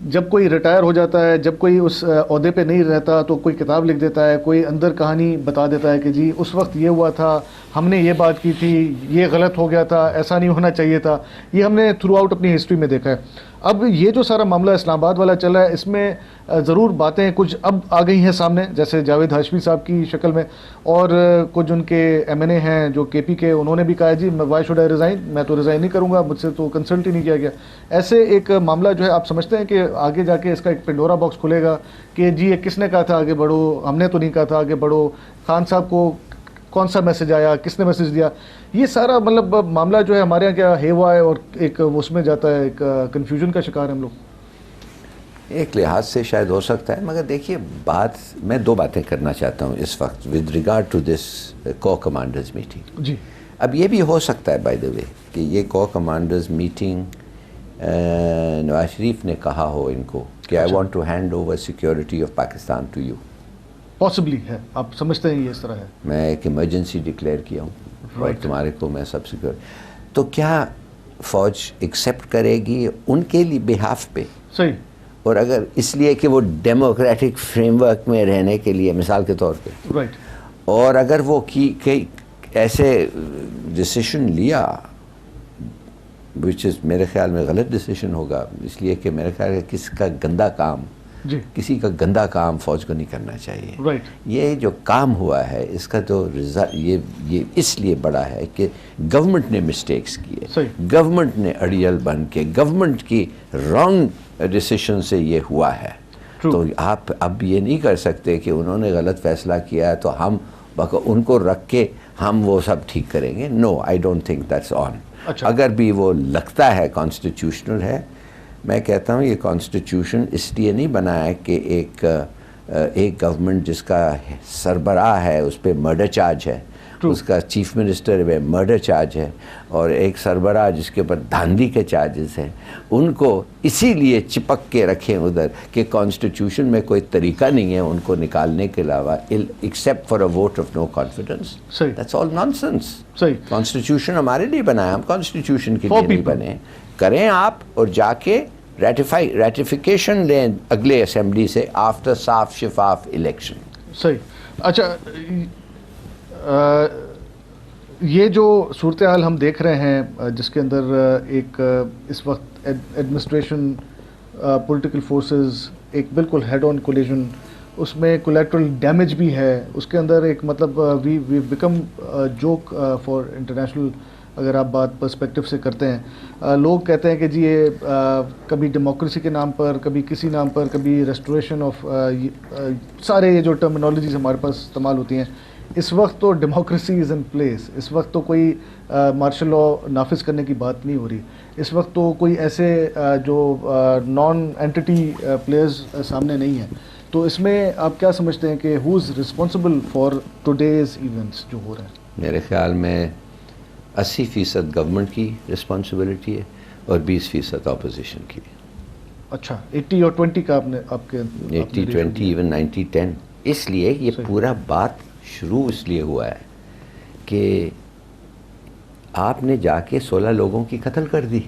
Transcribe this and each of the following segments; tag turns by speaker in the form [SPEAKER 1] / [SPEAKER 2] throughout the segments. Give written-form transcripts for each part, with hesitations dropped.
[SPEAKER 1] جب کوئی ریٹائر ہو جاتا ہے, جب کوئی اس عہدے پہ نہیں رہتا تو کوئی کتاب لکھ دیتا ہے, کوئی اندر کہانی بتا دیتا ہے کہ جی اس وقت یہ ہوا تھا, ہم نے یہ بات کی تھی, یہ غلط ہو گیا تھا, ایسا نہیں ہونا چاہیے تھا. یہ ہم نے تھرو آؤٹ اپنی ہسٹری میں دیکھا ہے. اب یہ جو سارا معاملہ اسلام آباد والا چلا ہے, اس میں ضرور باتیں کچھ اب آ گئی ہیں سامنے, جیسے جاوید ہاشمی صاحب کی شکل میں, اور کچھ ان کے ایم این اے ہیں جو کے پی کے, انہوں نے بھی کہا جی وائی شوڈ آئی ریزائن, میں تو ریزائن نہیں کروں گا, مجھ سے تو کنسلٹ ہی نہیں کیا گیا. ایسے ایک معاملہ جو ہے آپ سمجھتے ہیں کہ آگے جا کے اس کا ایک پنڈورا باکس کھلے گا کہ جی یہ کس نے کہا تھا آگے بڑھو, ہم نے تو نہیں کہا تھا آگے بڑھو, خان صاحب کو کون سا میسج آیا, کس نے میسج دیا, یہ سارا مطلب معاملہ جو ہے ہمارے یہاں کیا ہے ہوا ہے اور ایک اس میں جاتا ہے, ایک کنفیوژن کا شکار ہیں ہم لوگ.
[SPEAKER 2] ایک لحاظ سے شاید ہو سکتا ہے, مگر دیکھیے میں دو باتیں کرنا چاہتا ہوں اس وقت ود ریگارڈ ٹو دس کو کمانڈرز میٹنگ.
[SPEAKER 1] جی
[SPEAKER 2] اب یہ بھی ہو سکتا ہے بائی دا وے کہ یہ کو کمانڈرز میٹنگ نواز شریف نے کہا ہو ان کو کہ I want to hand over security of Pakistan to you.
[SPEAKER 1] Possibly ہے, آپ سمجھتے ہیں یہ اس طرح ہے,
[SPEAKER 2] میں ایک ایمرجنسی ڈکلیئر کیا ہوں اور تمہارے کو میں سب سیکور, تو کیا فوج ایکسیپٹ کرے گی ان کے لیے بہاف پہ؟
[SPEAKER 1] صحیح.
[SPEAKER 2] اور اگر اس لیے کہ وہ ڈیموکریٹک فریم ورک میں رہنے کے لیے مثال کے طور پہ,
[SPEAKER 1] رائٹ,
[SPEAKER 2] اور اگر وہ ایسے ڈیسیشن لیا وچ از میرے خیال میں غلط ڈیسیشن ہوگا, اس لیے کہ میرے خیال ہے کسی کا گندا کام فوج کو نہیں کرنا چاہیے.
[SPEAKER 1] رائٹ.
[SPEAKER 2] یہ جو کام ہوا ہے اس کا تو یہ اس لیے بڑا ہے کہ گورنمنٹ نے مسٹیکس کیے, گورنمنٹ نے اڑیل بن کے, گورنمنٹ کی رانگ ڈیسیشن سے یہ ہوا ہے. تو آپ اب یہ نہیں کر سکتے کہ انہوں نے غلط فیصلہ کیا ہے تو ہم ان کو رکھ کے ہم وہ سب ٹھیک کریں گے. No, I don't think that's on. اگر بھی وہ لگتا ہے کانسٹیٹیوشنل ہے, میں کہتا ہوں یہ کانسٹیٹیوشن اس لیے نہیں بنا ہے کہ ایک گورنمنٹ جس کا سربراہ ہے اس پہ مرڈر چارج ہے, اس کا چیف منسٹر پہ مرڈر چارج ہے, اور ایک سربراہ جس کے اوپر دھاندلی کے چارجز ہیں, ان کو اسی لیے چپک کے رکھیں ادھر کہ کانسٹیٹیوشن میں کوئی طریقہ نہیں ہے ان کو نکالنے کے علاوہ except for a vote of no confidence. That's all nonsense. Constitution ہمارے لیے بنایا, ہم کانسٹیٹیوشن کے لیے نہیں بنے. کریں آپ اور جا کے ریٹیفیکیشن لیں اگلے اسمبلی سے آفٹر صاف شفاف الیکشن.
[SPEAKER 1] صحیح. اچھا, یہ جو صورتحال ہم دیکھ رہے ہیں جس کے اندر ایک اس وقت ایڈمنسٹریشن, پولیٹیکل فورسز, ایک بالکل ہیڈ آن کولیجن, اس میں کولیٹرل ڈیمیج بھی ہے, اس کے اندر ایک مطلب we become joke for international. اگر آپ بات پرسپیکٹو سے کرتے ہیں, لوگ کہتے ہیں کہ جی یہ کبھی ڈیموکریسی کے نام پر, کبھی کسی نام پر, کبھی ریسٹوریشن آف, سارے یہ جو ٹرمینالوجیز ہمارے پاس استعمال ہوتی ہیں, اس وقت تو ڈیموکریسی از ان پلیس, اس وقت تو کوئی مارشل لا نافذ کرنے کی بات نہیں ہو رہی, اس وقت تو کوئی ایسے جو نان اینٹی پلیئرز سامنے نہیں ہیں. تو اس میں آپ کیا سمجھتے ہیں کہ who is responsible for today's events جو ہو رہے ہیں؟
[SPEAKER 2] میرے خیال میں 80% گورنمنٹ کی رسپانسبلٹی ہے اور 20% اپوزیشن کی.
[SPEAKER 1] اچھا, 80 اور 20 کا آپ کے
[SPEAKER 2] 80-20 ایون 90-10. اس لیے یہ پورا بات شروع اس لیے ہوا ہے کہ آپ نے جا کے 16 لوگوں کی قتل کر دی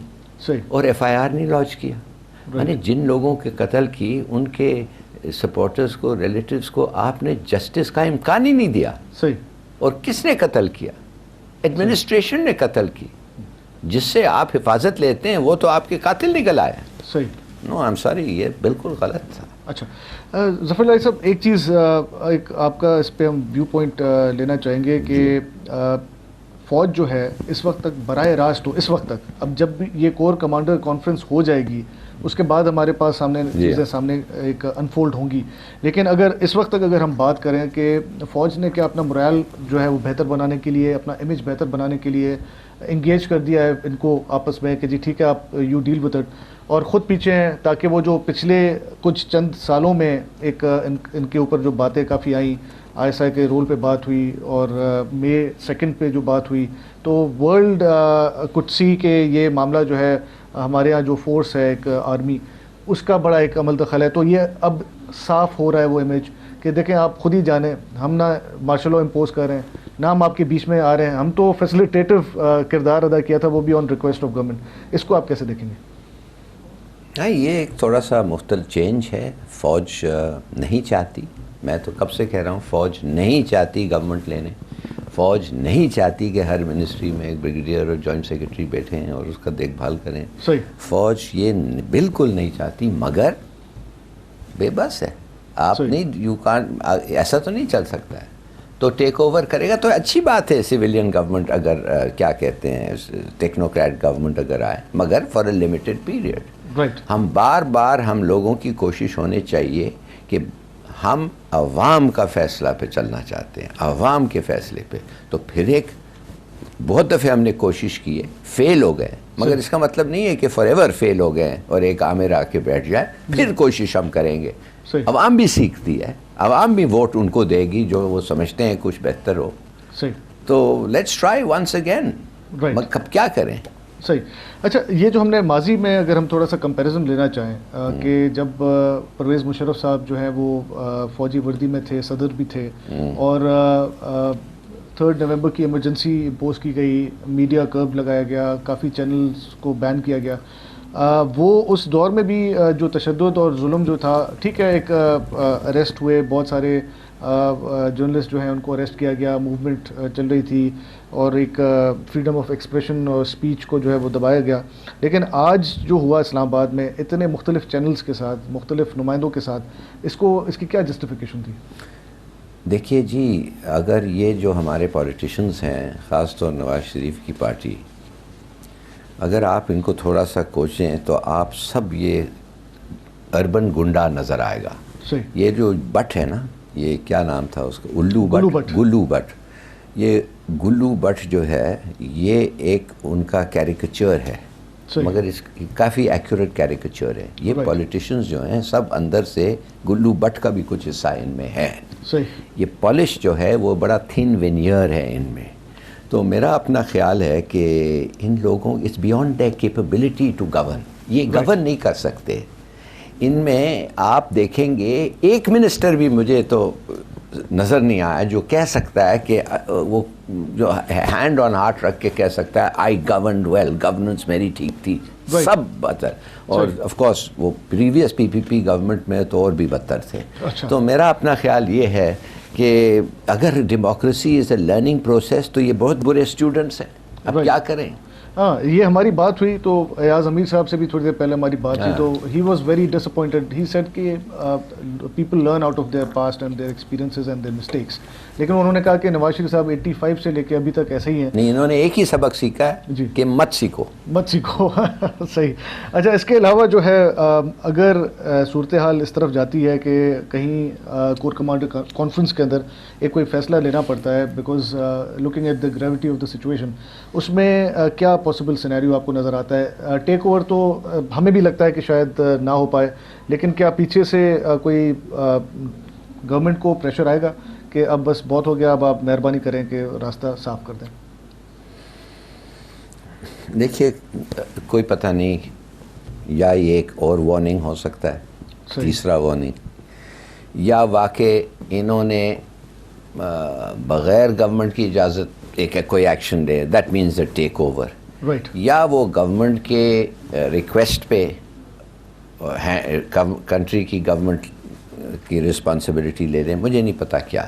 [SPEAKER 2] اور ایف آئی آر نہیں لانچ کیا. یعنی جن لوگوں کے قتل کی ان کے سپورٹرز کو, ریلیٹیوز کو آپ نے جسٹس کا امکان ہی نہیں دیا. اور کس نے قتل کیا؟ ایڈمنسٹریشن نے قتل کی. جس سے آپ حفاظت لیتے ہیں وہ تو آپ کے قاتل نکل آئے.
[SPEAKER 1] صحیح.
[SPEAKER 2] نو آئی ایم سوری, یہ بالکل غلط تھا.
[SPEAKER 1] اچھا, ظفر اللہ صاحب ایک چیز ایک آپ کا اس پہ ہم ویو پوائنٹ لینا چاہیں گے کہ فوج جو ہے اس وقت تک براہ راست اس وقت تک, اب جب بھی یہ کور کمانڈر کانفرنس ہو جائے گی اس کے بعد ہمارے پاس سامنے چیزیں سامنے ایک انفولڈ ہوں گی, لیکن اگر اس وقت تک اگر ہم بات کریں کہ فوج نے کیا اپنا مرائل جو ہے وہ بہتر بنانے کے لیے, اپنا امیج بہتر بنانے کے لیے انگیج کر دیا ہے ان کو آپس میں کہ جی ٹھیک ہے آپ یو ڈیل وتھ اٹ, اور خود پیچھے ہیں تاکہ وہ جو پچھلے کچھ چند سالوں میں ایک ان کے اوپر جو باتیں کافی آئیں, آئی ایس آئی کے رول پہ بات ہوئی اور مئی 2 پہ جو بات ہوئی, تو ورلڈ کڈ سی کہ یہ معاملہ جو ہے ہمارے ہاں جو فورس ہے ایک آرمی, اس کا بڑا ایک عمل دخل ہے. تو یہ اب صاف ہو رہا ہے وہ امیج کہ دیکھیں آپ خود ہی جانیں, ہم نہ مارشل لا امپوز کر رہے ہیں, نہ ہم آپ کے بیچ میں آ رہے ہیں, ہم تو فیسلیٹیٹو کردار ادا کیا تھا, وہ بھی آن ریکویسٹ آف گورنمنٹ. اس کو آپ کیسے دیکھیں گے؟
[SPEAKER 2] ہاں یہ ایک تھوڑا سا مختلف چینج ہے. فوج نہیں چاہتی, میں تو کب سے کہہ رہا ہوں فوج نہیں چاہتی گورنمنٹ لینے, فوج نہیں چاہتی کہ ہر منسٹری میں ایک بریگیڈیئر اور جوائنٹ سیکرٹری بیٹھے ہیں اور اس کا دیکھ بھال کریں.
[SPEAKER 1] صحیح.
[SPEAKER 2] فوج یہ بالکل نہیں چاہتی, مگر بے بس ہے. آپ نہیں, یو کان, ایسا تو نہیں چل سکتا ہے. تو ٹیک اوور کرے گا تو اچھی بات ہے, سویلین گورنمنٹ اگر کیا کہتے ہیں ٹیکنوکریٹ گورنمنٹ اگر آئے, مگر فار اے لمیٹڈ پیریڈ. ہم بار بار ہم لوگوں کی کوشش ہونی چاہیے کہ ہم عوام کا فیصلہ پہ چلنا چاہتے ہیں, عوام کے فیصلے پہ. تو پھر ایک بہت دفعہ ہم نے کوشش کی ہے, فیل ہو گئے, مگر اس کا مطلب نہیں ہے کہ فار ایور فیل ہو گئے اور ایک عامر آ کے بیٹھ جائے. پھر کوشش ہم کریں گے. عوام بھی سیکھتی ہے, عوام بھی ووٹ ان کو دے گی جو وہ سمجھتے ہیں کچھ بہتر ہو. تو لیٹس ٹرائی ونس اگین. کب کیا کریں.
[SPEAKER 1] صحیح. اچھا, یہ جو ہم نے ماضی میں اگر ہم تھوڑا سا کمپیریزن لینا چاہیں کہ جب پرویز مشرف صاحب جو ہیں وہ فوجی وردی میں تھے, صدر بھی تھے, اور 3 نومبر کی ایمرجنسی امپوز کی گئی, میڈیا کرب لگایا گیا, کافی چینلز کو بین کیا گیا, وہ اس دور میں بھی جو تشدد اور ظلم جو تھا, ٹھیک ہے ایک اریسٹ ہوئے, بہت سارے جرنلسٹ جو ہیں ان کو اریسٹ کیا گیا, موومنٹ چل رہی تھی اور ایک فریڈم آف ایکسپریشن اور اسپیچ کو جو ہے وہ دبایا گیا. لیکن آج جو ہوا اسلام آباد میں اتنے مختلف چینلز کے ساتھ, مختلف نمائندوں کے ساتھ, اس کی کیا جسٹیفیکیشن تھی؟
[SPEAKER 2] دیکھیے جی, اگر یہ جو ہمارے پولیٹیشنز ہیں, خاص طور نواز شریف کی پارٹی, اگر آپ ان کو تھوڑا سا کوچیں تو آپ سب یہ اربن گنڈا نظر آئے گا. یہ جو بٹ ہے نا, یہ کیا نام تھا اس کا, گلو بٹ. یہ گلو بٹ جو ہے یہ ایک ان کا کیریکچر ہے, مگر اس کی کافی ایکوریٹ کیریکچر ہے. یہ پولیٹیشنز جو ہیں سب اندر سے گلو بٹ کا بھی کچھ حصہ ان میں ہے. یہ پالش جو ہے وہ بڑا تھن وینئر ہے ان میں. تو میرا اپنا خیال ہے کہ ان لوگوں it's beyond their capability to govern. یہ گورن نہیں کر سکتے. ان میں آپ دیکھیں گے ایک منسٹر بھی مجھے تو نظر نہیں آیا جو کہہ سکتا ہے کہ وہ جو ہینڈ آن ہارٹ رکھ کے کہہ سکتا ہے آئی گورنڈ ویل, گورننس میری ٹھیک تھی. سب بدتر, اور آف کورس وہ پریویس پی گورنمنٹ میں تو اور بھی بدتر تھے. تو میرا اپنا خیال یہ ہے کہ اگر democracy is a learning process تو یہ بہت برے اسٹوڈنٹس ہیں. اب کیا کریں.
[SPEAKER 1] ہاں, یہ ہماری بات ہوئی تو ایاز امیر صاحب سے بھی تھوڑی دیر پہلے ہماری بات ہوئی تو he was very disappointed. He said کہ people learn out of their past and their experiences and their mistakes. لیکن انہوں نے کہا کہ نواز شریف صاحب 85 سے لے کے ابھی تک ایسے ہی ہیں.
[SPEAKER 2] نہیں, انہوں نے ایک ہی سبق سیکھا ہے جی, کہ مت سیکھو.
[SPEAKER 1] صحیح. اچھا, اس کے علاوہ جو ہے اگر صورتحال اس طرف جاتی ہے کہ کہیں کور کمانڈر کانفرنس کے اندر ایک کوئی فیصلہ لینا پڑتا ہے because looking at the gravity of the situation, اس میں کیا پاسبل سینیریو آپ کو نظر آتا ہے؟ ٹیک اوور تو ہمیں بھی لگتا ہے کہ شاید نہ ہو پائے, لیکن کیا پیچھے سے کوئی گورنمنٹ کو پریشر آئے گا کہ اب بس بہت ہو گیا, اب آپ مہربانی کریں کہ راستہ صاف کر دیں؟
[SPEAKER 2] دیکھیے, کوئی پتہ نہیں, یا یہ ایک اور وارننگ ہو سکتا ہے, تیسرا وارننگ, یا واقع انہوں نے بغیر گورنمنٹ کی اجازت ایک کوئی ایکشن لے, that means a take over. یا وہ گورنمنٹ کے ریکویسٹ پہ کنٹری کی گورنمنٹ کی رسپانسبلٹی لے لیں, مجھے نہیں پتہ کیا.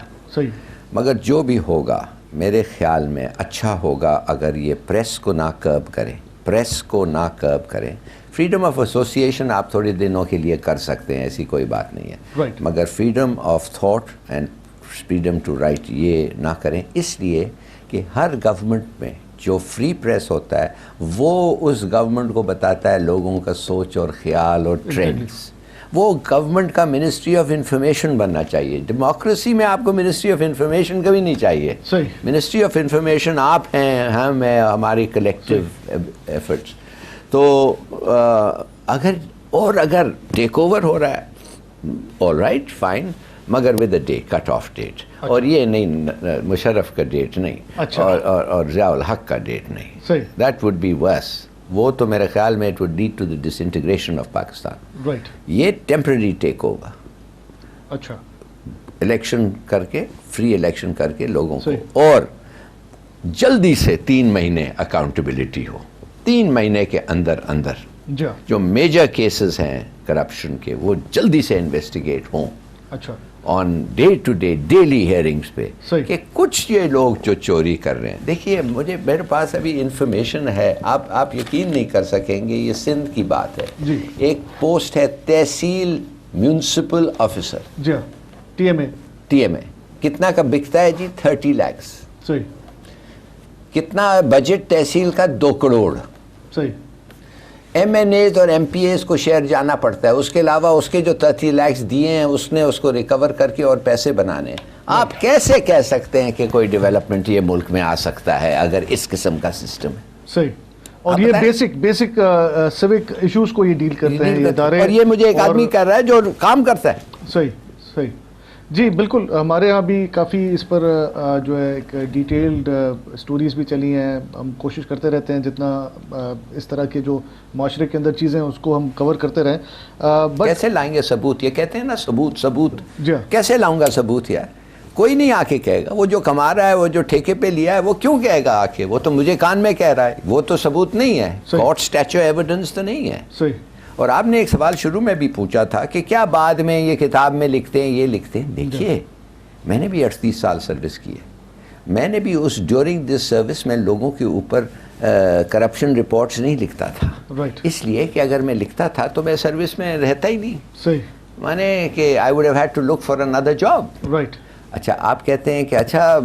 [SPEAKER 2] مگر جو بھی ہوگا میرے خیال میں اچھا ہوگا اگر یہ پریس کو نہ کرب کریں, پریس کو نہ کرب کریں. فریڈم آف ایسوسیشن آپ تھوڑے دنوں کے لیے کر سکتے ہیں, ایسی کوئی بات نہیں ہے, مگر freedom of thought and freedom to write یہ نہ کریں. اس لیے کہ ہر گورنمنٹ میں جو فری پریس ہوتا ہے وہ اس گورنمنٹ کو بتاتا ہے لوگوں کا سوچ اور خیال اور ٹرینڈز. وہ گورنمنٹ کا منسٹری آف انفارمیشن بننا چاہیے. ڈیموکریسی میں آپ کو منسٹری آف انفارمیشن کبھی نہیں چاہیے. منسٹری آف انفارمیشن آپ ہیں, ہم ہیں, ہماری کلیکٹیو ایفرٹس. تو اگر ٹیک اوور ہو رہا ہے آل رائٹ فائن, مگر with a day, cut off date. اور یہ نہیں مشرف کا ڈیٹ نہیں, اور ضیاء الحق کا ڈیٹ نہیں. That would be worse. وہ تو میرے خیال میں it would lead to the disintegration of Pakistan. یہ ٹیمپرری ٹیک اوور.
[SPEAKER 1] اچھا,
[SPEAKER 2] الیکشن کر کے, فری الیکشن کر کے لوگوں کو, اور جلدی سے 3 مہینے اکاؤنٹیبلٹی ہو, 3 مہینے کے اندر
[SPEAKER 1] جی
[SPEAKER 2] جو میجر کیسز ہیں کرپشن کے وہ جلدی سے انویسٹیگیٹ ہوں
[SPEAKER 1] اچھا
[SPEAKER 2] on day to day daily hearings پہ
[SPEAKER 1] صحیح.
[SPEAKER 2] کہ کچھ یہ لوگ جو چوری کر رہے ہیں. دیکھیے میرے پاس ابھی انفارمیشن ہے, آپ یقین نہیں کر سکیں گے, یہ سندھ کی بات ہے.
[SPEAKER 1] جی
[SPEAKER 2] ایک پوسٹ ہے تحصیل میونسپل آفیسر,
[SPEAKER 1] جی ٹی ایم اے,
[SPEAKER 2] کتنا کا بکتا ہے جی؟ 30 لاکھ.
[SPEAKER 1] صحیح
[SPEAKER 2] کتنا بجٹ تحصیل کا؟ 2 کروڑ.
[SPEAKER 1] صحیح.
[SPEAKER 2] ایم این ایز اور ایم پی ایز کو شہر جانا پڑتا ہے. اس کے علاوہ اس کے جو 30 لاکھ دیے ہیں اس نے اس کو ریکور کر کے اور پیسے بنانے ہیں. آپ کیسے کہہ سکتے ہیں کہ کوئی ڈیولپمنٹ یہ ملک میں آ سکتا ہے اگر اس قسم کا سسٹم ہے؟
[SPEAKER 1] صحیح. اور یہ بیسک سیوک ایشوز کو یہ ڈیل کرتے ہیں یہ ادارے.
[SPEAKER 2] اور یہ مجھے ایک آدمی کر رہا ہے جو کام کرتا ہے.
[SPEAKER 1] صحیح صحیح. جی بالکل, ہمارے ہاں بھی کافی اس پر جو ہے ایک ڈیٹیلڈ سٹوریز بھی چلی ہیں. ہم کوشش کرتے رہتے ہیں جتنا اس طرح کے جو معاشرے کے اندر چیزیں اس کو ہم کور کرتے رہیں.
[SPEAKER 2] کیسے لائیں گے ثبوت؟ یہ کہتے ہیں نا ثبوت.
[SPEAKER 1] جی
[SPEAKER 2] کیسے لاؤں گا ثبوت یار؟ کوئی نہیں آ کے کہے گا. وہ جو کما رہا ہے, وہ جو ٹھیکے پہ لیا ہے, وہ کیوں کہے گا آ کے؟ وہ تو مجھے کان میں کہہ رہا ہے, وہ تو ثبوت نہیں ہے, کورٹ اسٹیچو ایویڈنس تو نہیں ہے.
[SPEAKER 1] صحیح.
[SPEAKER 2] اور آپ نے ایک سوال شروع میں بھی پوچھا تھا کہ کیا بعد میں یہ کتاب میں لکھتے ہیں, یہ لکھتے ہیں. دیکھیے میں نے بھی 38 سال سروس کی ہے. میں نے بھی اس ڈیورنگ دس سروس میں لوگوں کے اوپر کرپشن رپورٹس نہیں لکھتا تھا. اس لیے کہ اگر میں لکھتا تھا تو میں سروس میں رہتا ہی نہیں.
[SPEAKER 1] صحیح.
[SPEAKER 2] مانے کہ I would have had to look for another job.
[SPEAKER 1] Right.
[SPEAKER 2] اچھا آپ کہتے ہیں کہ اچھا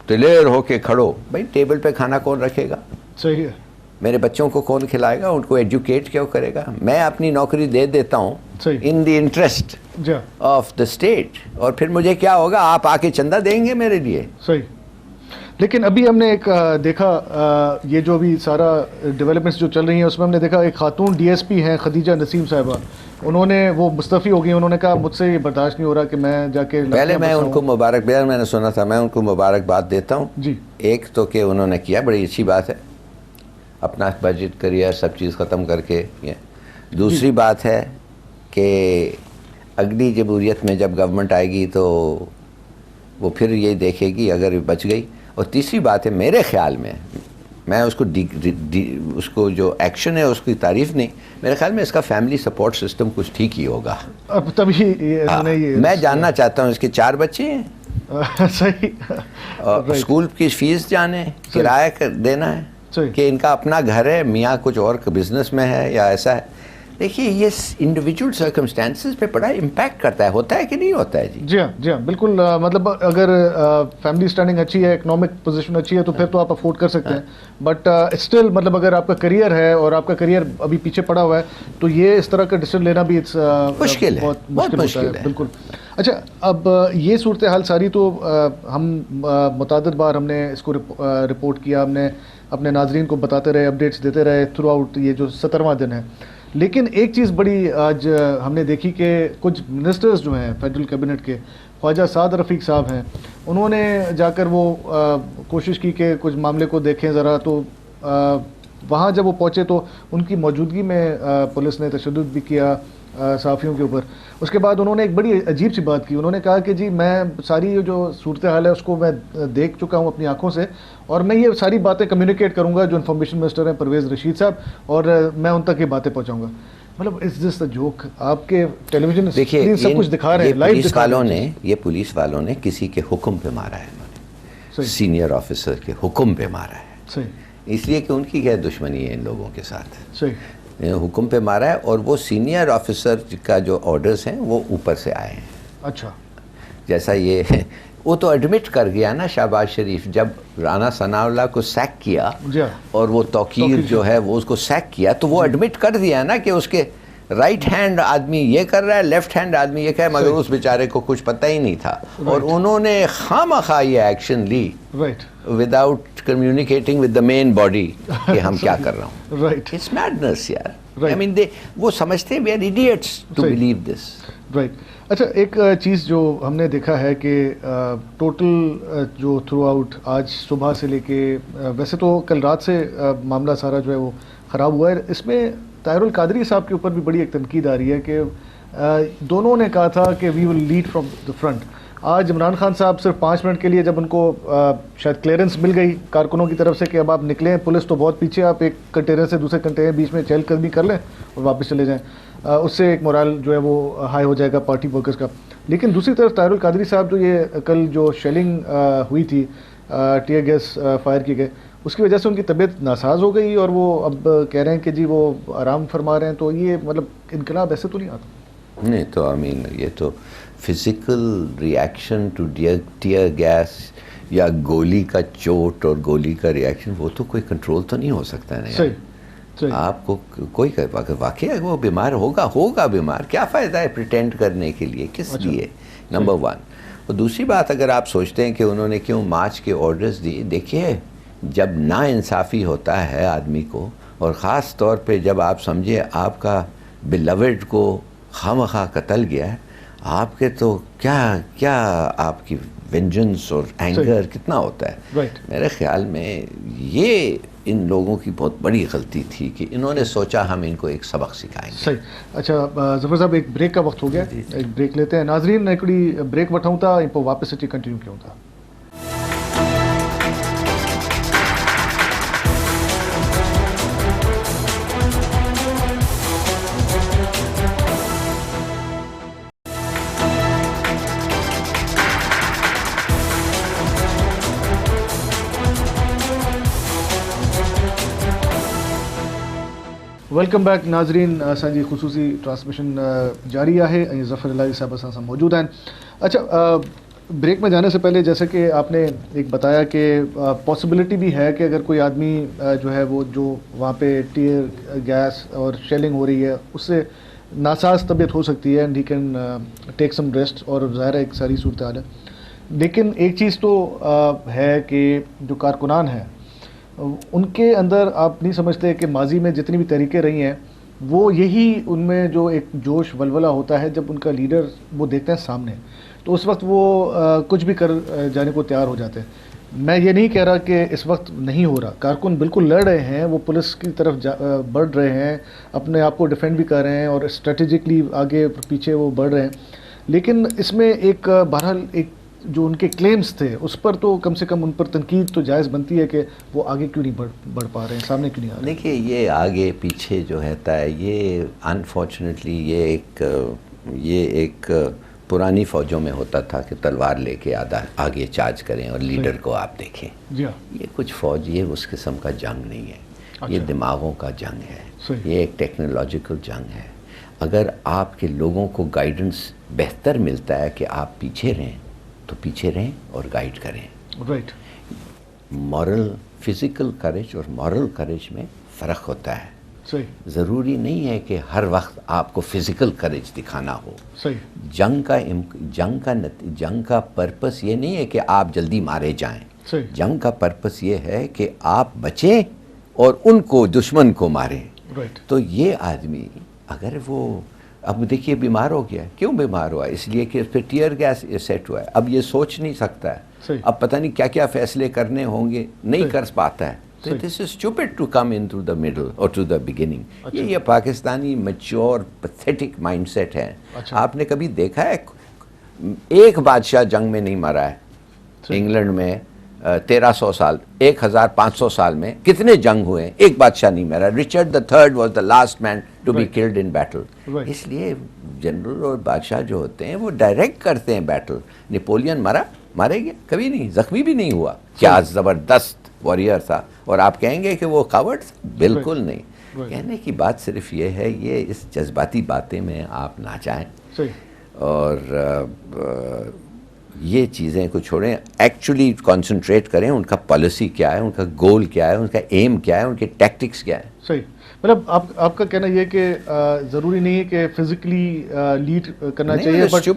[SPEAKER 2] دلیر ہو کے کھڑو. بھائی ٹیبل پہ کھانا کون رکھے گا؟
[SPEAKER 1] صحیح ہے.
[SPEAKER 2] میرے بچوں کو کون کھلائے گا؟ ان کو ایجوکیٹ کیوں کرے گا؟ میں اپنی نوکری دے دیتا ہوں in the interest of the state, اور پھر مجھے کیا ہوگا؟ آپ آ کے چندہ دیں گے میرے لیے.
[SPEAKER 1] صحیح. لیکن ابھی ہم نے ایک دیکھا یہ جو بھی سارا ڈیولپمنٹس جو چل رہی ہیں اس میں ہم نے دیکھا ایک خاتون ڈی ایس پی ہیں خدیجہ نسیم صاحبہ, انہوں نے وہ مستعفی ہو گئی. انہوں نے کہا مجھ سے یہ برداشت نہیں ہو رہا کہ میں جا کے
[SPEAKER 2] پہلے میں ان کو میں نے سنا تھا, میں ان کو مبارکباد دیتا ہوں.
[SPEAKER 1] جی.
[SPEAKER 2] ایک تو کہ انہوں نے کیا, بڑی اچھی بات ہے, اپنا بجٹ کریئر سب چیز ختم کر کے. دوسری بات ہے کہ اگلی جمہوریت میں جب گورنمنٹ آئے گی تو وہ پھر یہ دیکھے گی اگر بچ گئی. اور تیسری بات ہے میرے خیال میں اس کو جو ایکشن ہے اس کی تعریف نہیں, میرے خیال میں اس کا فیملی سپورٹ سسٹم کچھ ٹھیک ہی ہوگا.
[SPEAKER 1] اب تبھی
[SPEAKER 2] میں جاننا چاہتا ہوں اس کے 4 بچے ہیں.
[SPEAKER 1] صحیح.
[SPEAKER 2] اسکول کی فیس جانے, کرایہ دینا ہے, کہ ان کا اپنا گھر ہے, میاں کچھ اور بزنس میں ہے یا ایسا ہے. دیکھیے یہ انڈیویجول سرکمسٹانسز پہ بڑا امپیکٹ کرتا ہے. ہوتا ہے کہ نہیں ہوتا ہے؟
[SPEAKER 1] جی ہاں جی ہاں بالکل. مطلب اگر فیملی اسٹینڈنگ اچھی ہے, اکنامک پوزیشن اچھی ہے تو پھر تو آپ افورڈ کر سکتے ہیں. بٹ اسٹل مطلب اگر آپ کا کریئر ہے اور آپ کا کریئر ابھی پیچھے پڑا ہوا ہے تو یہ اس طرح کا ڈیسیژن لینا بھی
[SPEAKER 2] مشکل ہے,
[SPEAKER 1] بہت مشکل ہے. بالکل. اچھا اب یہ صورتحال ساری تو ہم متعدد بار ہم نے اس کو رپورٹ کیا, ہم نے اپنے ناظرین کو بتاتے رہے, اپڈیٹس دیتے رہے تھرو آؤٹ یہ جو 17واں دن ہے. لیکن ایک چیز بڑی آج ہم نے دیکھی کہ کچھ منسٹرز جو ہیں فیڈرل کیبنٹ کے, خواجہ سعد رفیق صاحب ہیں, انہوں نے جا کر وہ کوشش کی کہ کچھ معاملے کو دیکھیں ذرا. تو وہاں جب وہ پہنچے تو ان کی موجودگی میں پولیس نے تشدد بھی کیا صحافیوں کے اوپر. اس کے بعد انہوں نے ایک بڑی عجیب سی بات کی. انہوں نے کہا کہ جی میں ساری جو صورتحال ہے اس کو میں دیکھ چکا ہوں اپنی آنکھوں سے, اور میں یہ ساری باتیں کمیونیکیٹ کروں گا جو انفارمیشن منسٹر ہیں پرویز رشید صاحب, اور میں ان تک یہ باتیں پہنچاؤں گا. مطلب از دس اے جوک؟ آپ کے ٹیلی ویژن اسکرین سب کچھ دکھا رہے ہیں, لائیو دکھا رہے ہیں.
[SPEAKER 2] یہ پولیس والوں نے کسی کے حکم پہ مارا ہے, انہوں نے سینئر آفیسر کے حکم پہ مارا ہے.
[SPEAKER 1] صحیح.
[SPEAKER 2] اس لیے کہ ان کی کیا دشمنی ہے ان لوگوں کے ساتھ.
[SPEAKER 1] صحیح.
[SPEAKER 2] حکم پہ مارا ہے, اور وہ سینئر آفیسر کا جو آرڈرز ہیں وہ اوپر سے آئے ہیں.
[SPEAKER 1] اچھا.
[SPEAKER 2] جیسا یہ وہ تو ایڈمٹ کر گیا نا شہباز شریف, جب رانا ثناء اللہ کو سیک کیا اور وہ توقیر جو ہے وہ اس کو سیک کیا, تو وہ ایڈمٹ کر دیا نا کہ اس کے رائٹ ہینڈ آدمی یہ کر رہا ہے, لیفٹ ہینڈ آدمی یہ کہہ, مگر اس بیچارے کو کچھ پتہ ہی نہیں تھا. اور انہوں نے خواہ یہ ایکشن لی without communicating with the main body کہ ہم کیا کر رہا ہوں. اٹس میڈنس یار. I mean وہ سمجھتے ہیں we are idiots to believe this.
[SPEAKER 1] Right. اچھا ایک چیز جو ہم نے دیکھا ہے کہ ٹوٹل جو تھرو آؤٹ آج صبح سے لے کے ویسے تو کل رات سے معاملہ سارا جو ہے وہ خراب ہوا ہے. اس میں طاہر القادری صاحب کے اوپر بھی بڑی ایک تنقید آ رہی ہے کہ دونوں نے کہا تھا کہ we will lead from the front. آج عمران خان صاحب صرف 5 منٹ کے لیے جب ان کو شاید کلیئرنس مل گئی کارکنوں کی طرف سے کہ اب آپ نکلیں, پولیس تو بہت پیچھے, آپ ایک کنٹینر سے دوسرے کنٹینر بیچ میں چہل قدمی کر لیں, اور واپس چلے جائیں. اس سے ایک مورال جو ہے وہ ہائی ہو جائے گا پارٹی ورکرز کا. لیکن دوسری طرف طاہر القادری صاحب جو یہ کل جو شیلنگ ہوئی تھی, ٹیئر گیس فائر کیے گئے, اس کی وجہ سے ان کی طبیعت ناساز ہو گئی اور وہ اب کہہ رہے ہیں کہ جی وہ آرام فرما رہے ہیں. تو یہ مطلب انقلاب ایسے تو نہیں آتا؟
[SPEAKER 2] نہیں تو یہ تو physical reaction to tear gas یا گولی کا چوٹ اور گولی کا ریئیکشن, وہ تو کوئی کنٹرول تو نہیں ہو سکتا ہے.
[SPEAKER 1] صحیح.
[SPEAKER 2] آپ کو کوئی واقعہ وہ بیمار ہوگا بیمار, کیا فائدہ ہے پریٹینڈ کرنے کے لیے, کس لیے؟ نمبر 1. اور دوسری بات, اگر آپ سوچتے ہیں کہ انہوں نے کیوں مارچ کے آرڈرز دیے, دیکھیے جب نا انصافی ہوتا ہے آدمی کو, اور خاص طور پہ جب آپ سمجھے آپ کا بلوڈ کو خواہ قتل گیا ہے, آپ کے تو کیا آپ کی وینجنس اور اینگر کتنا ہوتا ہے. میرے خیال میں یہ ان لوگوں کی بہت بڑی غلطی تھی کہ انہوں نے سوچا ہم ان کو ایک سبق سکھائیں گے.
[SPEAKER 1] صحیح. اچھا ظفر صاحب, ایک بریک کا وقت ہو گیا, ایک بریک لیتے ہیں. ناظرین ہکڑی بریک وٹھوں تھا, ان پہ واپس اچھی کنٹینیو کیوں تھا. ویلکم بیک ناظرین, اصل خصوصی ٹرانسمیشن جاری ہے. ظفر الہی صاحب اساں موجود ہیں. اچھا, بریک میں جانے سے پہلے جیسے کہ آپ نے ایک بتایا کہ پاسبلٹی بھی ہے کہ اگر کوئی آدمی جو ہے وہ جو وہاں پہ ٹیئر گیس اور شیلنگ ہو رہی ہے اس سے ناساز طبیعت ہو سکتی ہے, and he can take some rest, اور ظاہر ہے ایک ساری صورتحال ہے. لیکن ایک چیز تو ہے کہ جو کارکنان ہیں ان کے اندر آپ نہیں سمجھتے کہ ماضی میں جتنی بھی تحریکیں رہی ہیں وہ یہی ان میں جو ایک جوش ولولہ ہوتا ہے جب ان کا لیڈر وہ دیکھتے ہیں سامنے, تو اس وقت وہ کچھ بھی کر جانے کو تیار ہو جاتے ہیں. میں یہ نہیں کہہ رہا کہ اس وقت نہیں ہو رہا, کارکن بالکل لڑ رہے ہیں, وہ پولیس کی طرف بڑھ رہے ہیں, اپنے آپ کو ڈیفینڈ بھی کر رہے ہیں اور اسٹریٹجکلی آگے پیچھے وہ بڑھ رہے ہیں. لیکن اس میں ایک بہرحال ایک جو ان کے کلیمز تھے اس پر تو کم سے کم ان پر تنقید تو جائز بنتی ہے کہ وہ آگے کیوں نہیں بڑھ پا رہے ہیں, سامنے کیوں نہیں آ رہے ہیں.
[SPEAKER 2] دیکھیے یہ آگے پیچھے جو رہتا ہے, یہ انفارچونیٹلی یہ ایک پرانی فوجوں میں ہوتا تھا کہ تلوار لے کے آگے چارج کریں اور لیڈر کو آپ دیکھیں. یہ کچھ فوج, یہ اس قسم کا جنگ نہیں ہے, یہ دماغوں کا جنگ ہے, یہ ایک ٹیکنالوجیکل جنگ ہے. اگر آپ کے لوگوں کو گائیڈنس بہتر ملتا ہے کہ آپ پیچھے رہیں تو پیچھے رہیں اور گائیڈ کریں.
[SPEAKER 1] رائٹ.
[SPEAKER 2] مورل فزیکل کریج اور مورل کریج میں فرق ہوتا ہے.
[SPEAKER 1] صحیح.
[SPEAKER 2] ضروری نہیں ہے کہ ہر وقت آپ کو فزیکل کریج دکھانا ہو.
[SPEAKER 1] صحیح.
[SPEAKER 2] جنگ کا پرپس یہ نہیں ہے کہ آپ جلدی مارے جائیں.
[SPEAKER 1] صحیح.
[SPEAKER 2] جنگ کا پرپس یہ ہے کہ آپ بچیں اور ان کو دشمن کو ماریں.
[SPEAKER 1] رائٹ.
[SPEAKER 2] تو یہ آدمی اگر وہ اب دیکھیے بیمار ہو گیا, کیوں بیمار ہوا؟ اس لیے کہ اس پہ ٹیئر گیس سیٹ ہوا ہے. اب یہ سوچ نہیں سکتا ہے, اب پتہ نہیں کیا کیا فیصلے کرنے ہوں گے, نہیں کر پاتا ہے. تو this is stupid to come in to the middle اور ٹو دا بگننگ. یہ Pakistani mature pathetic mind set ہے. آپ نے کبھی دیکھا ہے ایک بادشاہ جنگ میں نہیں مرا ہے؟ انگلینڈ میں 1300 سال 1500 سال میں کتنے جنگ ہوئے ہیں, ایک بادشاہ نہیں مرا. Richard the third was the last man to be killed in battle. اس لیے جنرل اور بادشاہ جو ہوتے ہیں وہ ڈائریکٹ کرتے ہیں بیٹل. نیپولین مارے گیا کبھی نہیں, زخمی بھی نہیں ہوا. کیا زبردست وارئر تھا, اور آپ کہیں گے کہ وہ کاورڈ تھا؟ بالکل نہیں. کہنے کی بات صرف یہ ہے, یہ اس جذباتی باتیں میں آپ نہ جائیں اور یہ چیزیں کو چھوڑیں, ایکچولی کنسنٹریٹ کریں ان کا پالیسی کیا ہے, ان کا گول کیا ہے, ان کا ایم کیا ہے, ان کے ٹیکٹکس کیا ہے.
[SPEAKER 1] صحیح. مطلب آپ کا کہنا یہ کہ ضروری نہیں ہے کہ فزیکلی لیڈ کرنا چاہیے, but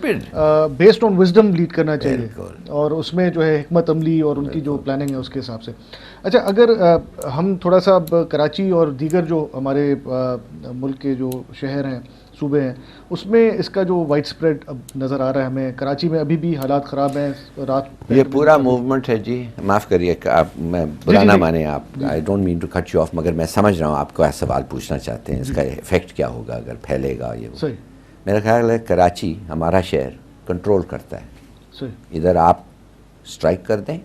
[SPEAKER 1] based on wisdom lead کرنا چاہیے, اور اس میں جو ہے حکمت عملی اور ان کی جو پلاننگ ہے اس کے حساب سے. اچھا, اگر ہم تھوڑا سا اب کراچی اور دیگر جو ہمارے ملک کے جو شہر ہیں, صوبے ہیں, اس میں اس کا جو وائڈ اسپریڈ اب نظر آ رہا ہے ہمیں. کراچی میں ابھی بھی حالات خراب ہیں. رات
[SPEAKER 2] یہ پورا موومنٹ ہے جی, معاف کریے کہ آپ, میں برا نہ مانیں آپ, I don't mean to cut you off, مگر میں سمجھ رہا ہوں آپ کو سوال پوچھنا چاہتے ہیں, اس کا افیکٹ کیا ہوگا اگر پھیلے گا یہ.
[SPEAKER 1] صحیح.
[SPEAKER 2] میرا خیال ہے کراچی ہمارا شہر کنٹرول کرتا ہے.
[SPEAKER 1] صحیح.
[SPEAKER 2] ادھر آپ اسٹرائک کر دیں,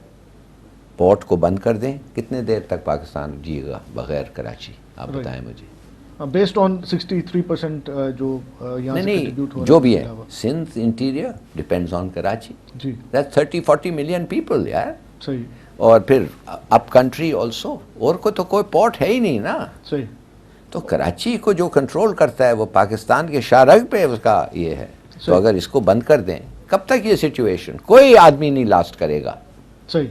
[SPEAKER 2] پورٹ کو بند کر دیں, کتنے دیر تک پاکستان جیے گا بغیر کراچی؟ آپ بتائیں مجھے.
[SPEAKER 1] بیسڈ آن 63% جو یہاں سے
[SPEAKER 2] نہیں
[SPEAKER 1] کنٹریبیوٹ ہو رہا
[SPEAKER 2] جو بھی ہے Sindh interior depends on Karachi.
[SPEAKER 1] جی
[SPEAKER 2] دیٹس 30-40 ملین پیپل یار.
[SPEAKER 1] صحیح
[SPEAKER 2] اور پھر اپ کنٹری آلسو اور کو تو کوئی پورٹ ہے ہی نہیں نا.
[SPEAKER 1] صحیح
[SPEAKER 2] تو کراچی کو جو کنٹرول کرتا ہے وہ پاکستان کے شارگ پہ اس کا یہ ہے. تو اگر اس کو بند کر دیں کب تک یہ سچویشن کوئی آدمی نہیں لاسٹ کرے گا.
[SPEAKER 1] صحیح.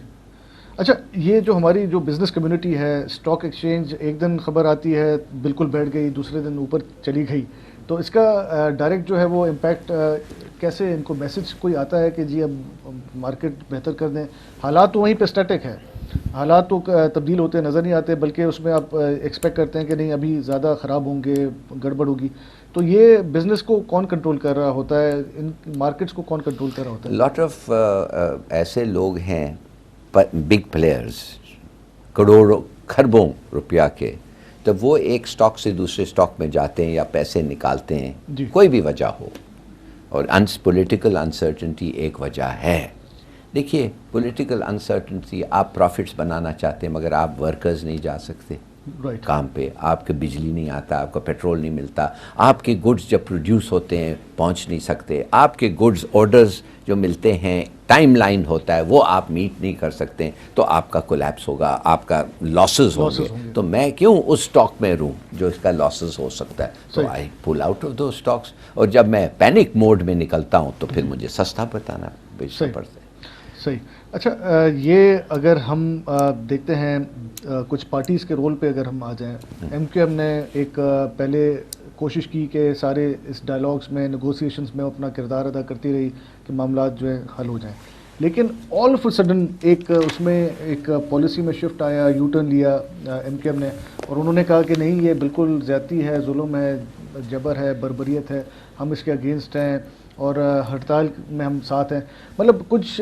[SPEAKER 1] اچھا یہ جو ہماری جو بزنس کمیونٹی ہے اسٹاک ایکسچینج ایک دن خبر آتی ہے بالکل بیٹھ گئی دوسرے دن اوپر چلی گئی تو اس کا ڈائریکٹ جو ہے وہ امپیکٹ کیسے ان کو میسج کوئی آتا ہے کہ جی اب مارکیٹ بہتر کر دیں؟ حالات تو وہیں پہ اسٹیٹک ہے حالات تو تبدیل ہوتے نظر نہیں آتے بلکہ اس میں آپ ایکسپیکٹ کرتے ہیں کہ نہیں ابھی زیادہ خراب ہوں گے گڑبڑ ہوگی. تو یہ بزنس کو کون کنٹرول کر رہا ہوتا ہے ان مارکیٹس کو کون کنٹرول کر رہا ہوتا ہے؟
[SPEAKER 2] لاٹ آف ایسے لوگ ہیں بگ پلیئرز کروڑوں خربوں روپیہ کے جب وہ ایک سٹاک سے دوسرے سٹاک میں جاتے ہیں یا پیسے نکالتے ہیں
[SPEAKER 1] جی.
[SPEAKER 2] کوئی بھی وجہ ہو اور پولیٹیکل انسرٹنٹی ایک وجہ ہے. دیکھیے پولیٹیکل انسرٹنٹی آپ پروفٹس بنانا چاہتے ہیں مگر آپ ورکرز نہیں جا سکتے
[SPEAKER 1] رائٹ
[SPEAKER 2] کام پہ. آپ کے بجلی نہیں آتا آپ کا پیٹرول نہیں ملتا آپ کے گڈز جب پروڈیوس ہوتے ہیں پہنچ نہیں سکتے آپ کے گڈز آرڈرز جو ملتے ہیں ٹائم لائن ہوتا ہے وہ آپ میٹ نہیں کر سکتے تو آپ کا کولیپس ہوگا آپ کا لاسز ہوں گے. تو میں کیوں اس اسٹاک میں رہوں جو اس کا لاسز ہو سکتا ہے. تو آئی پل آؤٹ آف دو اسٹاکس اور جب میں پینک موڈ میں نکلتا ہوں تو پھر مجھے سستا بتانا بیچنا پڑتا ہے.
[SPEAKER 1] صحیح. اچھا یہ اگر ہم دیکھتے ہیں کچھ پارٹیز کے رول پہ اگر ہم آ جائیں ایم کیو ایم نے ایک پہلے کوشش کی کہ سارے اس ڈائلاگس میں نیگوسیشنز میں اپنا کردار ادا کرتی رہی کہ معاملات جو ہے حل ہو جائیں لیکن آل آف اے سڈن ایک اس میں ایک پالیسی میں شفٹ آیا یو ٹرن لیا ایم کیو ایم نے اور انہوں نے کہا کہ نہیں یہ بالکل زیادتی ہے ظلم ہے جبر ہے بربریت ہے ہم اس کے اگینسٹ ہیں اور ہڑتال میں ہم ساتھ ہیں. مطلب کچھ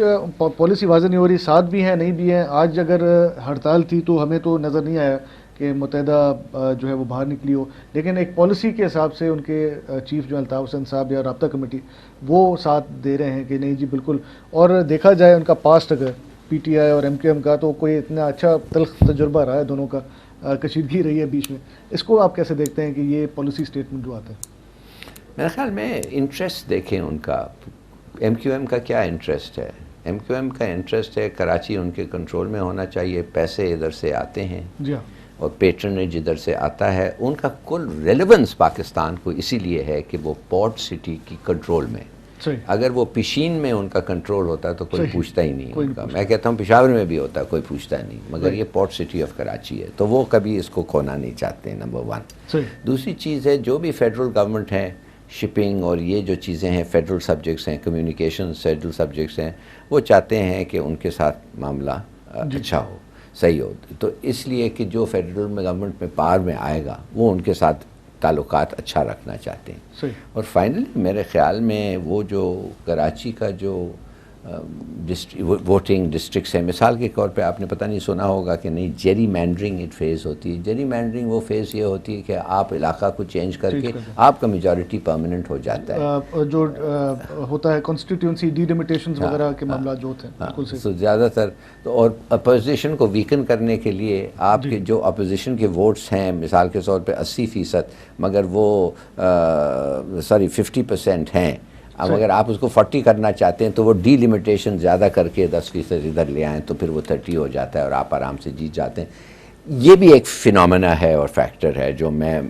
[SPEAKER 1] پالیسی واضح نہیں ہو رہی ساتھ بھی ہیں نہیں بھی ہیں. آج اگر ہڑتال تھی تو ہمیں تو نظر نہیں آیا کہ متحدہ جو ہے وہ باہر نکلی ہو لیکن ایک پالیسی کے حساب سے ان کے چیف جو الطاف حسین صاحب یا رابطہ کمیٹی وہ ساتھ دے رہے ہیں کہ نہیں جی بالکل. اور دیکھا جائے ان کا پاسٹ اگر پی ٹی آئی اور ایم کیو ایم کا تو کوئی اتنا اچھا تلخ تجربہ رہا ہے دونوں کا کشیدگی رہی ہے بیچ میں. اس کو آپ کیسے دیکھتے ہیں کہ یہ پالیسی اسٹیٹمنٹ جو آتا ہے؟
[SPEAKER 2] میرے خیال میں انٹرسٹ دیکھیں ان کا ایم کیو ایم کا کیا انٹرسٹ ہے. ایم کیو ایم کا انٹرسٹ ہے کراچی ان کے کنٹرول میں ہونا چاہیے پیسے ادھر سے آتے ہیں
[SPEAKER 1] جی ہاں
[SPEAKER 2] اور پیٹرنیج ادھر سے آتا ہے. ان کا کل ریلیونس پاکستان کو اسی لیے ہے کہ وہ پورٹ سٹی کی کنٹرول میں. اگر وہ پشین میں ان کا کنٹرول ہوتا ہے تو کوئی پوچھتا ہی نہیں ان کا. میں کہتا ہوں پشاور میں بھی ہوتا ہے کوئی پوچھتا نہیں مگر یہ پورٹ سٹی آف کراچی ہے تو وہ کبھی اس کو کھونا نہیں چاہتے ہیں. نمبر 1. دوسری چیز ہے جو بھی فیڈرل گورنمنٹ ہے شپنگ اور یہ جو چیزیں ہیں فیڈرل سبجیکٹس ہیں کمیونیکیشن فیڈرل سبجیکٹس ہیں وہ چاہتے ہیں کہ ان کے ساتھ معاملہ اچھا ہو صحیح ہو. تو اس لیے کہ جو فیڈرل گورنمنٹ میں پار میں آئے گا وہ ان کے ساتھ تعلقات اچھا رکھنا چاہتے ہیں. اور فائنلی میرے خیال میں وہ جو کراچی کا جو ووٹنگ ڈسٹرکٹس ہیں مثال کے طور پہ آپ نے پتہ نہیں سنا ہوگا کہ نہیں جیری مینڈرنگ ایک فیز ہوتی ہے. جیری مینڈرنگ وہ فیز یہ ہوتی ہے کہ آپ علاقہ کو چینج کر کے آپ کا میجورٹی پرماننٹ ہو جاتا ہے.
[SPEAKER 1] جو ہوتا ہے کانسٹیٹیوئنسی ڈیلیمیٹیشنز وغیرہ کے معاملات جو ہوتے ہیں بالکل
[SPEAKER 2] تو زیادہ تر اور اپوزیشن کو ویکن کرنے کے لیے آپ کے جو اپوزیشن کے ووٹس ہیں مثال کے طور پہ 80% مگر وہ 50% ہیں. اب اگر آپ اس کو 40 کرنا چاہتے ہیں تو وہ ڈی لمیٹیشن زیادہ کر کے 10% ادھر لے آئیں تو پھر وہ 30 ہو جاتا ہے اور آپ آرام سے جیت جاتے ہیں. یہ بھی ایک فینومینا ہے اور فیکٹر ہے جو میں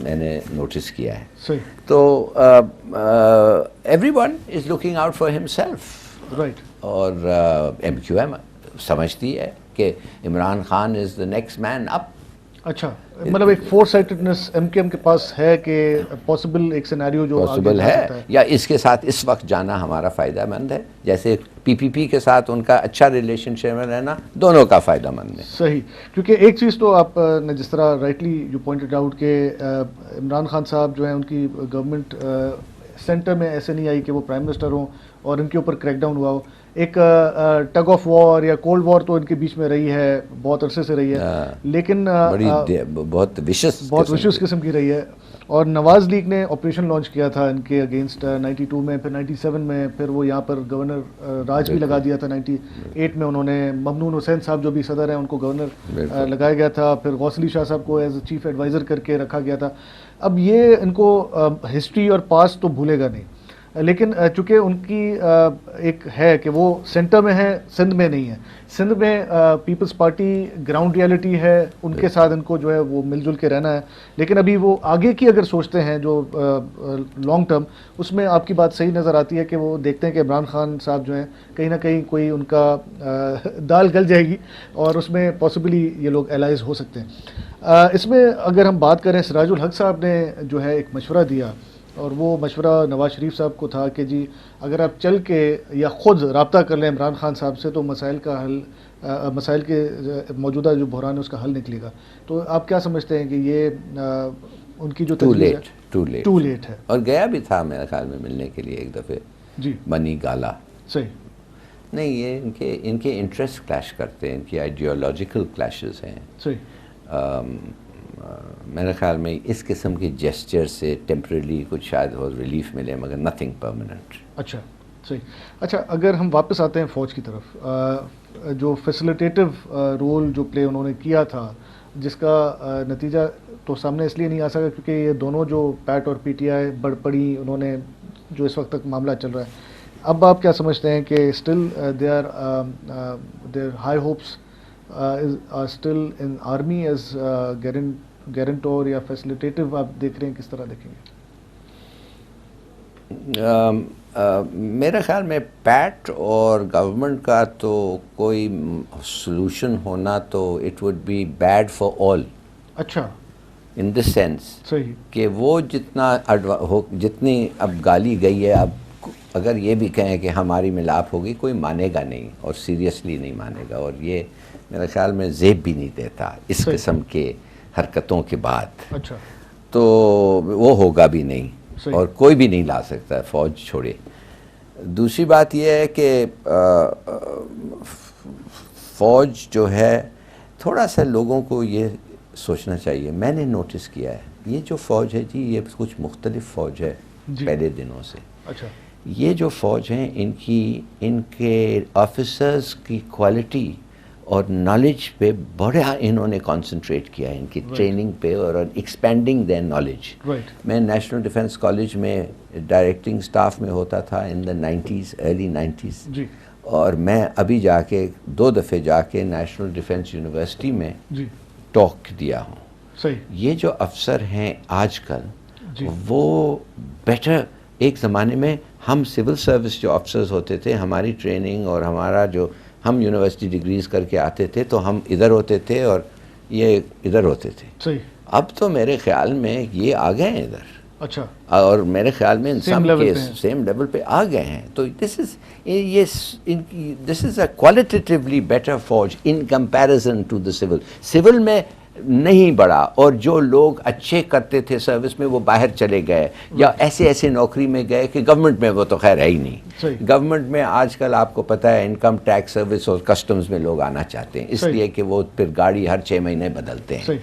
[SPEAKER 2] نے نوٹس کیا ہے. تو everyone is looking out for himself
[SPEAKER 1] right.
[SPEAKER 2] اور ایم کیو ایم سمجھتی ہے کہ Imran Khan is the next man up.
[SPEAKER 1] اچھا مطلب ایک foresightedness M Q M کے پاس ہے کہ پاسبل ایک سینیریو جو
[SPEAKER 2] پاسبل ہے یا اس کے ساتھ اس وقت جانا ہمارا فائدہ مند ہے. جیسے پی پی پی کے ساتھ ان کا اچھا ریلیشن شپ میں رہنا دونوں کا فائدہ مند ہے.
[SPEAKER 1] صحیح. کیونکہ ایک چیز تو آپ نے جس طرح رائٹلی یو پوائنٹڈ آؤٹ کہ عمران خان صاحب جو ہیں ان کی گورنمنٹ سینٹر میں ایسے نہیں آئی کہ وہ پرائم منسٹر ہوں اور ان کے اوپر کریک ڈاؤن ہوا ہو. ایک ٹگ آف وار یا کولڈ وار تو ان کے بیچ میں رہی ہے بہت عرصے سے رہی ہے لیکن
[SPEAKER 2] بہت وشس
[SPEAKER 1] قسم کی رہی ہے. اور نواز لیگ نے آپریشن لانچ کیا تھا ان کے اگینسٹ 92 میں، پھر 97 میں، پھر وہ یہاں پر گورنر راج بھی لگا دیا تھا 98 میں. انہوں نے ممنون حسین صاحب جو بھی صدر ہیں ان کو گورنر لگایا گیا تھا. پھر غوث علی شاہ صاحب کو ایز چیف ایڈوائزر کر کے رکھا گیا تھا. اب یہ ان کو ہسٹری اور پاسٹ تو بھولے گا نہیں، لیکن چونکہ ان کی ایک ہے کہ وہ سینٹر میں ہے، سندھ میں نہیں ہے. سندھ میں پیپلز پارٹی گراؤنڈ ریالٹی ہے، ان کے ساتھ ان کو جو ہے وہ مل جل کے رہنا ہے. لیکن ابھی وہ آگے کی اگر سوچتے ہیں جو لانگ ٹرم، اس میں آپ کی بات صحیح نظر آتی ہے کہ وہ دیکھتے ہیں کہ عمران خان صاحب جو ہیں کہیں نہ کہیں کوئی ان کا دال گل جائے گی اور اس میں پاسبلی یہ لوگ الائز ہو سکتے ہیں. اس میں اگر ہم بات کریں، سراج الحق صاحب نے جو ہے ایک مشورہ دیا، اور وہ مشورہ نواز شریف صاحب کو تھا کہ جی اگر آپ چل کے یا خود رابطہ کر لیں عمران خان صاحب سے تو مسائل کا حل، مسائل کے موجودہ جو بحران ہے اس کا حل نکلے گا. تو آپ کیا سمجھتے ہیں کہ یہ ان کی جو تجویز ہے ٹو لیٹ ہے؟
[SPEAKER 2] اور گیا بھی تھا میرے خیال میں ملنے کے لیے ایک دفعہ
[SPEAKER 1] جی
[SPEAKER 2] منی گالا.
[SPEAKER 1] صحیح
[SPEAKER 2] نہیں، یہ ان کے انٹرسٹ کلیش کرتے ہیں، ان کی آئیڈیالوجیکل کلیشز ہیں.
[SPEAKER 1] صحیح
[SPEAKER 2] میرے خیال میں اس قسم کے جیسچر سے ٹیمپرری کچھ شاید ہو ریلیف ملے، مگر نتھنگ پرماننٹ.
[SPEAKER 1] اچھا صحیح. اچھا اگر ہم واپس آتے ہیں فوج کی طرف، جو فیسیلیٹیٹو رول جو پلے انہوں نے کیا تھا، جس کا نتیجہ تو سامنے اس لیے نہیں آ سکا کیونکہ یہ دونوں جو پیٹ اور پی ٹی آئی بڑھ پڑی انہوں نے جو اس وقت تک معاملہ چل رہا ہے. اب آپ کیا سمجھتے ہیں کہ still their high hopes are still in army as guarantor یا فیسیلیٹیٹو؟ آپ دیکھ رہے ہیں کس طرح دیکھیں گے؟
[SPEAKER 2] میرے خیال میں پیٹ اور گورنمنٹ کا تو کوئی سلوشن ہونا تو it would be bad for all.
[SPEAKER 1] اچھا،
[SPEAKER 2] ان دس سینس
[SPEAKER 1] صحیح
[SPEAKER 2] کہ وہ جتنی اب گالی گئی ہے، اب اگر یہ بھی کہیں کہ ہماری ملاپ ہوگی، کوئی مانے گا نہیں اور سیریسلی نہیں مانے گا. اور یہ میرے خیال میں زیب بھی نہیں دیتا اس قسم کے حرکتوں کے بعد.
[SPEAKER 1] اچھا،
[SPEAKER 2] تو وہ ہوگا بھی نہیں اور کوئی بھی نہیں لا سکتا، فوج چھوڑے. دوسری بات یہ ہے کہ فوج جو ہے تھوڑا سا لوگوں کو یہ سوچنا چاہیے. میں نے نوٹس کیا ہے یہ جو فوج ہے جی، یہ کچھ مختلف فوج ہے پہلے دنوں سے.
[SPEAKER 1] اچھا،
[SPEAKER 2] یہ جو فوج ہیں ان کے آفیسرز کی کوالٹی اور نالج پہ بڑا انہوں نے کانسنٹریٹ کیا ہے، ان کی ٹریننگ پہ اور ایکسپینڈنگ دیر نالج. میں نیشنل ڈیفنس کالج میں ڈائریکٹنگ سٹاف میں ہوتا تھا ان دا 90s، ارلی 90s، اور میں ابھی جا کے 2 دفعے جا کے نیشنل ڈیفنس یونیورسٹی میں ٹاک دیا ہوں. یہ جو افسر ہیں آج کل وہ بیٹر، ایک زمانے میں ہم سول سروس جو افسرز ہوتے تھے، ہماری ٹریننگ اور ہمارا جو ہم یونیورسٹی ڈگریز کر کے آتے تھے تو ہم ادھر ہوتے تھے اور یہ ادھر ہوتے تھے. اب تو میرے خیال میں یہ آ گئے ہیں ادھر.
[SPEAKER 1] اچھا،
[SPEAKER 2] اور میرے خیال میں سیم لیول پہ آ گئے ہیں. تو this is a qualitatively better فوج in comparison to the civil. Civil میں نہیں بڑھا، اور جو لوگ اچھے کرتے تھے سروس میں وہ باہر چلے گئے یا ایسے نوکری میں گئے کہ گورنمنٹ میں وہ تو خیر ہے ہی نہیں. گورنمنٹ میں آج کل آپ کو پتہ ہے انکم ٹیکس سروس اور کسٹمز میں لوگ آنا چاہتے ہیں، اس لیے کہ وہ پھر گاڑی ہر 6 مہینے بدلتے ہیں.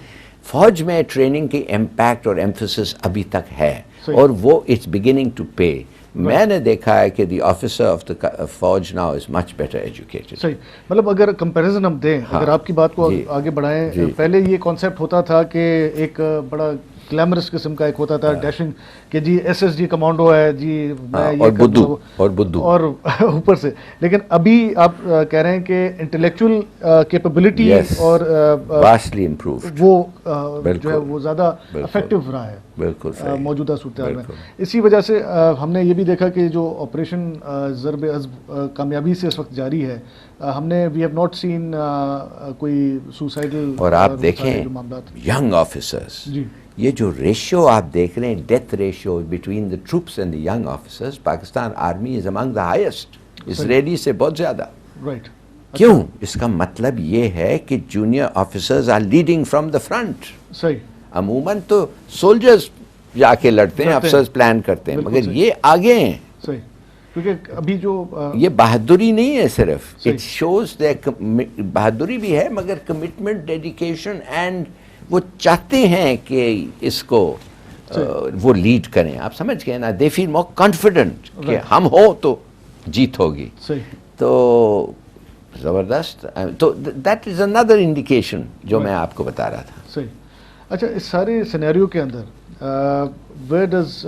[SPEAKER 2] فوج میں ٹریننگ کی امپیکٹ اور ایمفیسس ابھی تک ہے اور وہ اٹس بگننگ ٹو پے. میں نے دیکھا ہے کہ دی آفیسر آف دا فوج now is much better educated.
[SPEAKER 1] صحیح، مطلب اگر کمپیریزن ہم دیں، اگر آپ کی بات کو آگے بڑھائیں، پہلے یہ کانسیپٹ ہوتا تھا کہ ایک بڑا گلیمرس قسم کا ایک ہوتا تھا ڈیشنگ کہ جی ایس ایس جی کمانڈو ہے جی، میں یہ
[SPEAKER 2] بدھو
[SPEAKER 1] اور اوپر سے. لیکن ابھی آپ کہہ رہے ہیں کہ انٹلیکچوئل کیپیبلٹی اور
[SPEAKER 2] واسٹلی امپرووڈ،
[SPEAKER 1] وہ جو ہے وہ زیادہ افیکٹو رہا ہے
[SPEAKER 2] بالکل
[SPEAKER 1] موجودہ صورتحال میں. اسی وجہ سے ہم نے یہ بھی دیکھا کہ جو آپریشن ضرب عضب کامیابی سے اس وقت جاری ہے، ہم نے وی ہیو ناٹ سین کوئی سوسائڈل.
[SPEAKER 2] اور آپ دیکھیں ینگ آفیسرز، یہ جو ریشو آپ دیکھ رہے ہیں، death ratio between the troops and the young officers, Pakistan army is among the highest, Israeli سے بہت زیادہ. کیوں؟ اس کا مطلب یہ ہے کہ junior officers are leading from the front.
[SPEAKER 1] صحیح،
[SPEAKER 2] عموماً تو سولجرز جا کے لڑتے ہیں، افسرز پلان کرتے ہیں، مگر یہ آگے ہیں.
[SPEAKER 1] صحیح، کیونکہ ابھی جو
[SPEAKER 2] یہ بہادری نہیں ہے صرف، اٹ شوز بہادری بھی ہے مگر کمٹمنٹ، ڈیڈیکیشن، اینڈ وہ چاہتے ہیں کہ اس کو وہ لیڈ کریں. آپ سمجھ گئے نا, دے فیل مور کانفیڈنٹ کہ ہم ہو تو جیت ہوگی. تو زبردست. تو دیٹ از اندر انڈیکیشن جو میں آپ کو بتا رہا تھا.
[SPEAKER 1] صحیح. اچھا, اس سارے سینیریو کے اندر where does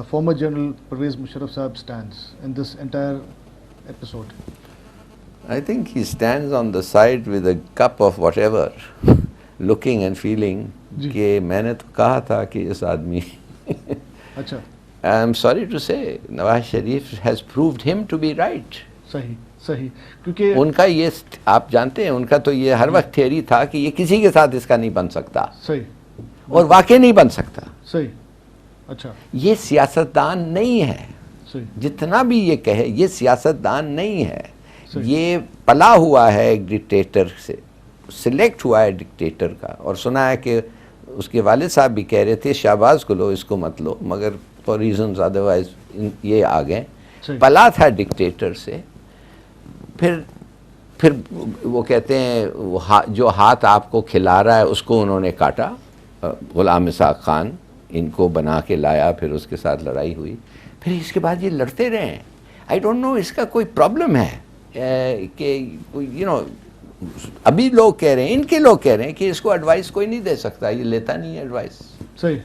[SPEAKER 1] former General Pervez Musharraf Sahab stands in this entire episode?
[SPEAKER 2] I think he stands on the side with a cup of whatever, looking and feeling کہ میں نے تو کہا تھا کہ اس آدمی.
[SPEAKER 1] اچھا.
[SPEAKER 2] I'm sorry to say, Nawaz Sharif has proved him to be right.
[SPEAKER 1] صحیح. کیونکہ
[SPEAKER 2] ان کا یہ, آپ جانتے ہیں ان کا تو یہ ہر وقت تھیوری تھا کہ یہ کسی کے ساتھ اس کا نہیں بن سکتا.
[SPEAKER 1] صحیح.
[SPEAKER 2] اور واقعی نہیں بن سکتا.
[SPEAKER 1] صحیح. اچھا.
[SPEAKER 2] یہ سیاستدان نہیں ہے.
[SPEAKER 1] صحیح.
[SPEAKER 2] جتنا بھی یہ کہے, یہ سیاستدان نہیں ہے. یہ پلا ہوا ہے ایک ڈکٹیٹر سے, سلیکٹ ہوا ہے ڈکٹیٹر کا. اور سنا ہے کہ اس کے والد صاحب بھی کہہ رہے تھے شہباز کو لو, اس کو مت لو, مگر فار ریزنز ادروائز یہ آ گئے. پلا تھا ڈکٹیٹر سے. پھر وہ کہتے ہیں جو ہاتھ آپ کو کھلا رہا ہے اس کو انہوں نے کاٹا. غلام اسحاق خان ان کو بنا کے لایا, پھر اس کے ساتھ لڑائی ہوئی, پھر اس کے بعد یہ لڑتے رہے ہیں. آئی ڈونٹ نو اس کا کوئی پرابلم ہے کہ یو نو, ابھی لوگ کہہ رہے ہیں, ان کے لوگ کہہ رہے ہیں کہ اس کو ایڈوائس کوئی نہیں دے سکتا, یہ لیتا نہیں ہے ایڈوائس.
[SPEAKER 1] صحیح.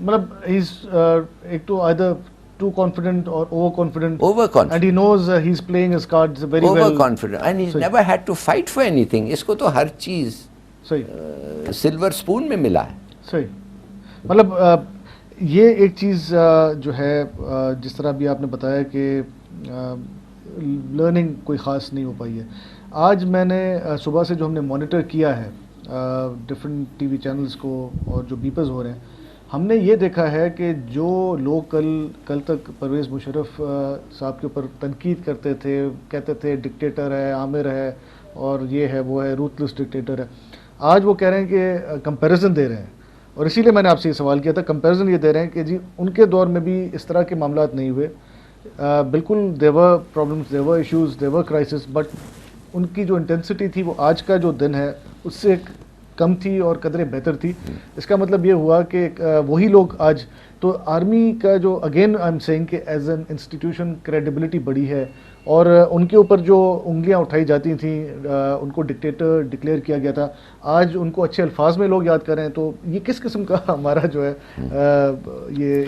[SPEAKER 1] مطلب ایک تو either too confident or overconfident.
[SPEAKER 2] Overconfident.
[SPEAKER 1] And he knows he's playing his cards very well.
[SPEAKER 2] Overconfident. And he's never had to fight for anything. اس کو تو ہر چیز سلور سپون میں ملا ہے.
[SPEAKER 1] صحیح. مطلب یہ ایک چیز جو ہے, جس طرح بھی آپ نے بتایا کہ لرننگ کوئی خاص نہیں ہو پائی ہے. آج میں نے صبح سے جو ہم نے مانیٹر کیا ہے ڈفرینٹ ٹی وی چینلز کو اور جو بیپرز ہو رہے ہیں, ہم نے یہ دیکھا ہے کہ جو لوگ کل تک پرویز مشرف صاحب کے اوپر تنقید کرتے تھے, کہتے تھے ڈکٹیٹر ہے, عامر ہے, اور یہ ہے وہ ہے, روتلس ڈکٹیٹر ہے, آج وہ کہہ رہے ہیں کہ کمپیریزن دے رہے ہیں. اور اسی لیے میں نے آپ سے یہ سوال کیا تھا, کمپیریزن یہ دے رہے ہیں کہ جی ان کے دور میں بھی اس طرح کے معاملات نہیں ہوئے. بالکل there were problems, there were issues, there were crisis, but ان کی جو انٹینسٹی تھی وہ آج کا جو دن ہے اس سے کم تھی اور قدرے بہتر تھی. اس کا مطلب یہ ہوا کہ وہی لوگ آج تو آرمی کا جو اگین آئی ایم سیئنگ کہ ایز این انسٹیٹیوشن کریڈیبلٹی بڑی ہے, اور ان کے اوپر جو انگلیاں اٹھائی جاتی تھیں, ان کو ڈکٹیٹر ڈکلیئر کیا گیا تھا, آج ان کو اچھے الفاظ میں لوگ یاد کر رہے ہیں. تو یہ کس قسم کا ہمارا جو ہے یہ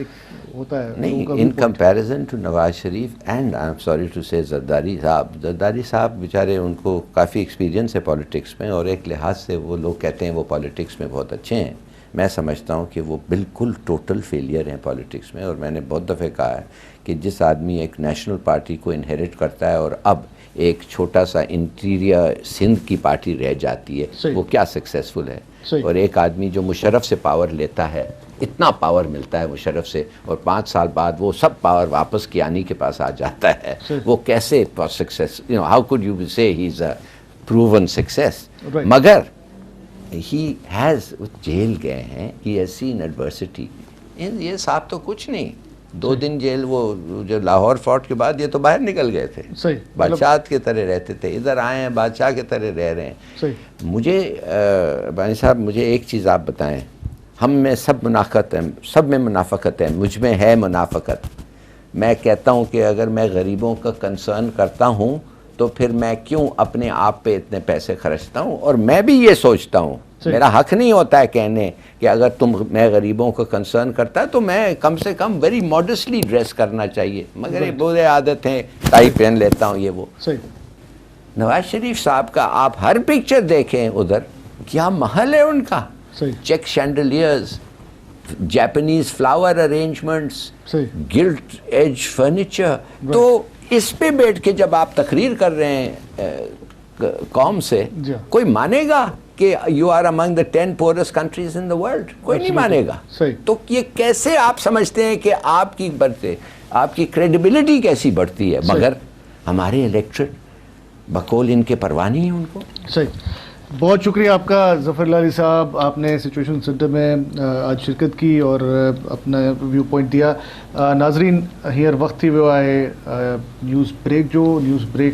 [SPEAKER 1] ہوتا ہے
[SPEAKER 2] نہیں in comparison to Nawaz Sharif. And I am sorry to say Zardari صاحب بیچارے, ان کو کافی ایکسپیرینس ہے پالیٹکس میں, اور ایک لحاظ سے وہ لوگ کہتے ہیں وہ پالیٹکس میں بہت اچھے ہیں. میں سمجھتا ہوں کہ وہ بالکل ٹوٹل فیلئر ہیں پالیٹکس میں. اور میں نے بہت دفعہ کہا ہے کہ جس آدمی ایک نیشنل پارٹی کو انہیریٹ کرتا ہے اور اب ایک چھوٹا سا انٹیریئر سندھ کی پارٹی رہ جاتی ہے, وہ کیا سکسیزفل ہے. اور ایک آدمی جو مشرف سے پاور لیتا ہے, اتنا پاور ملتا ہے مشرف سے, اور 5 سال بعد وہ سب پاور واپس کیانی کے پاس آ جاتا ہے, وہ کیسے success, you know how could you say he is a proven success. مگر ہی ہیز, جیل گئے ہیں, ہی ہیز سین ایڈورسٹی. یہ صاحب تو کچھ نہیں, 2 دن جیل, وہ جو لاہور فورٹ کے بعد یہ تو باہر نکل گئے تھے, بادشاہ کی طرح رہتے تھے, ادھر آئے ہیں بادشاہ کی طرح رہ رہے ہیں. مجھے بانی صاحب مجھے ایک چیز آپ بتائیں, ہم میں سب منافقت ہے, سب میں منافقت ہے, مجھ میں ہے منافقت. میں کہتا ہوں کہ اگر میں غریبوں کا کنسرن کرتا ہوں تو پھر میں کیوں اپنے آپ پہ اتنے پیسے خرچتا ہوں. اور میں بھی یہ سوچتا ہوں, میرا حق نہیں ہوتا ہے کہنے کہ اگر میں غریبوں کو کنسرن کرتا ہے تو میں کم سے کم ویری ماڈسٹلی ڈریس کرنا چاہیے, مگر یہ برے عادت ہیں, ٹائی پہن لیتا ہوں, یہ وہ. نواز شریف صاحب کا آپ ہر پکچر دیکھیں, ادھر کیا محل ہے ان کا, چیک chandeliers, Japanese flower arrangements, gilt edge furniture. تو اس پہ بیٹھ کے جب آپ تقریر کر رہے ہیں قوم سے, کوئی مانے گا کہ you are among the 10 poorest countries in the world؟ کوئی نہیں مانے گا. تو یہ کیسے آپ سمجھتے ہیں کہ آپ کی کریڈیبلٹی کیسی بڑھتی ہے؟ مگر ہمارے الیکٹریٹ بقول ان کے پرواہ نہیں ہیں ان کو.
[SPEAKER 1] صحیح. بہت شکریہ آپ کا ظفر اللہ علی صاحب, آپ نے سچویشن سینٹر میں آج شرکت کی اور اپنا ویو پوائنٹ دیا. ناظرین, ہیر وقت تھی وہ آئے نیوز بریک, جو نیوز بریک